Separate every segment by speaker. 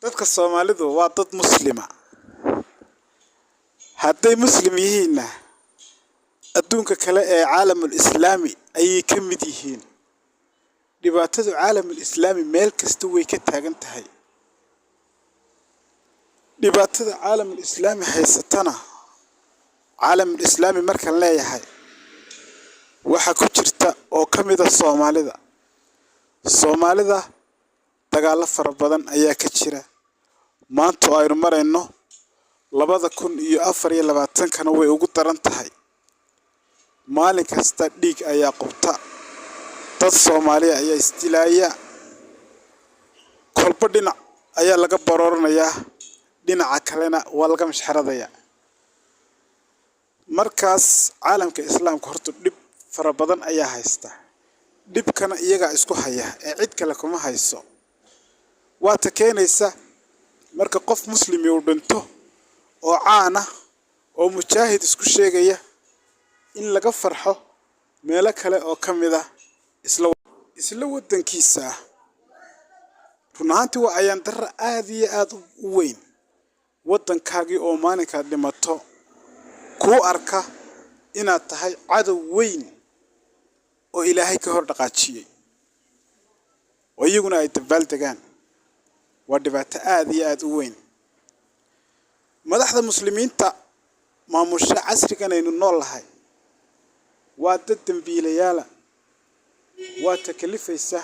Speaker 1: dadka Soomaalidu waa dad muslima hadday muslim yihiinna adduunka kale ee caalamul islaami ayay ka mid yihiin dhibaatada caalamul islaami meel kasta way ka taagan tahay dhibaatada caalamul islaami haysatana caalamul islaami marka leeyahay waxa ku jirta oo kamid ah Soomaalida dagaalo fara badan ayaa ka jira maanta aynu marayno 2024 kana way ugu daran tahay maalin kasta dhiig ayaa qubta dad Soomaaliya ayaa istilaaya kolba dhinac ayaa laga barooranayaa dhinaca kalena waa laga mashxaradaya markaas caalamka islaamka horta dhib fara badan ayaa haysta dhibkana iyaga isku haya ee cid kale kuma hayso waa ta keenaysa marka qof muslim uu dhinto oo caana oo mujaahid isku sheegaya in laga farxo meelo kale oo kamid ah isla wadankiisa runaantii waa ayaan darro aad iyo aad u weyn wadankaagii oo maalinka dhimato ku arka inaad tahay cadow weyn oo Ilaahay ka hor dhaqaajiyay oo iyaguna ay dabaaldegaan waa dhibaato aad iyo aad u weyn madaxda muslimiinta maamusha casrigan aynu noolahay waa dad dambiilayaal waa takalifaysa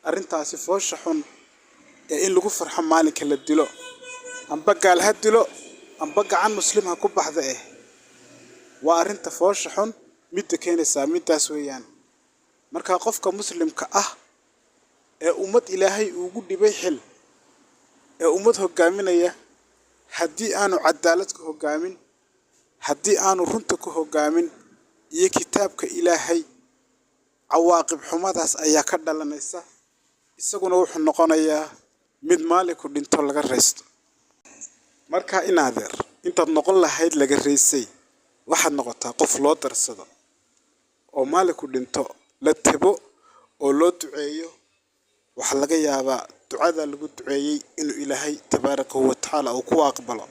Speaker 1: arintaasi foosha xun ee in lagu farxo maalinka la dilo amba gaal ha dilo amba gacan muslim ha ku baxda waa arinta foosha xun mid keenaysa midaas weeyaan marka qofka muslimka ah ee ummad Ilaahay ugu dhibay xil ee ummad hogaaminaya haddii aanu cadaalad ku hogaamin haddii aanu runta ku hogaamin iyo kitaabka Ilaahay cawaaqib xumadaas ayaa ka dhalanaysa isaguna wuxuu noqonayaa mid maalinku dhinto laga reesto marka inaadeer intaad noqon lahayd laga reesay waxaad noqotaa qof loo darsado oo maalinku dhinto la tabo oo loo duceeyo waxa laga yaabaa ducada lagu duceeyay inuu Ilaahay tabaaraka wa taala uu ku aqbalo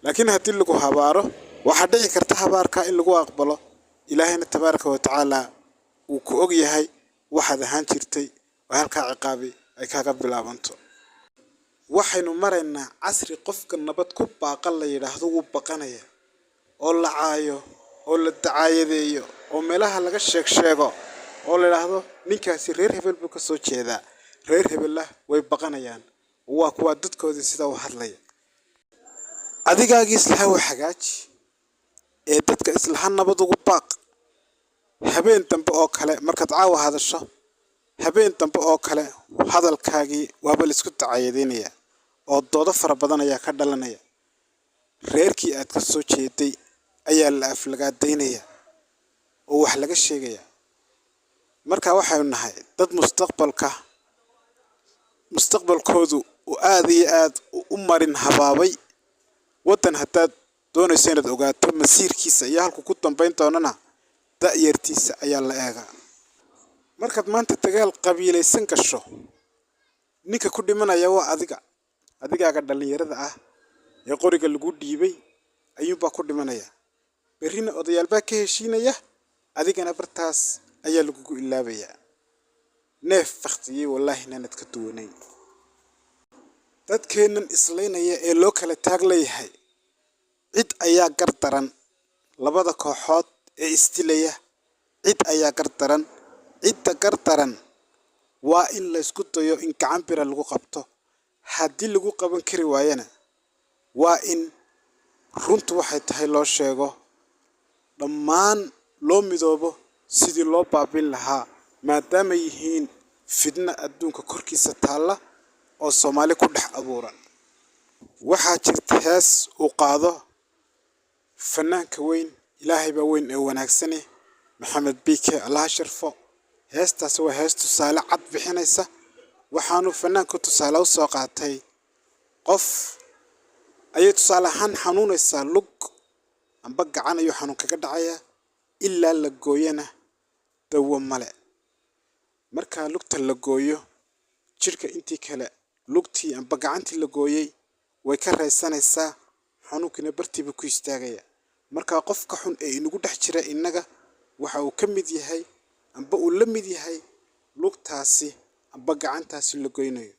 Speaker 1: laakiin haddii lagu habaaro waxa dhici karta habaarka in lagu aqbalo Ilaahayna tabaaraka wa taala uu ku og yahay waxaad ahaan jirtay oo halka ciqaabi ay kaaga bilaabanto waxaynu maraynaa casri qofka nabad ku baaqan la yiraahdo uu baqanaya oo la caayo oo la dacaayadeeyo oo meelaha laga sheego oo la yiraahdo ninkaasi reer hebel buu ka soo jeedaa reer hebel way baqanayaan waa kuwa dadkoodii sida u hadlaya adigaagii islaha wax hagaaji ee dadka islaha nabad ugu baaq habeen dambe oo kale markaad caawa hadasho habeen dambe oo kale hadalkaagii waaba la isku dacaayadeynaya oo doodo fara badan ayaa ka dhalanaya reerkii aad ka soo jeeday ayaa la aflagaadeynaya oo wax laga sheegaya marka waxaynu nahay dad mustaqbalkoodu oo aad iyo aad u marin habaabay wadan hadaad doonayso inaad ogaato masiirkiisa iyo halku ku dambeyn doonana da'yartiisa ayaa la eegaa markaad maanta dagaal qabiilaysan gasho ninka ku dhimanaya waa adigaaga dhalinyarada ah ee qoriga lagu dhiibay ayuunbaa ku dhimanaya berrina odayaal baa ka heshiinaya adigana bartaas ayaa lagugu ilaabaya neef faktiyay wallaahi inaanad ka duwanayn dadkeenan islaynaya ee loo kala taag leeyahay cid ayaa gardaran labada kooxood ee istilaya cid ayaa gardaran cidda gardaran waa in la isku dayo in gacan bira lagu qabto haddii lagu qaban kari waayana waa in runtu waxay tahay loo sheego dhammaan loo midoobo sidii loo baabin lahaa maadaama yihiin fidna adduunka korkiisa taala oo Soomaali ku dhex abuuran waxaa jirta hees uu qaado fanaanka weyn Ilaahay baa weyn ee wanaagsan Maxamed Biike Allah sharfo heestaas waa hees tusaale cad bixinaysa waxaanu fanaanku tusaale u soo qaatay qof ayay tusaale ahaan xanuunaysaa lug amba gacan ayuu xanuun kaga dhacaya ilaa la gooyana dawo male marka lugta la gooyo jirka intii kale lugtii amba gacantii la gooyay way ka raysanaysaa xanuunkina bartiiba ku istaagaya marka qofka xun ee inagu dhex jira inaga waxa uu ka mid yahay amba uu la mid yahay lugtaasi amba gacantaasi la goynayo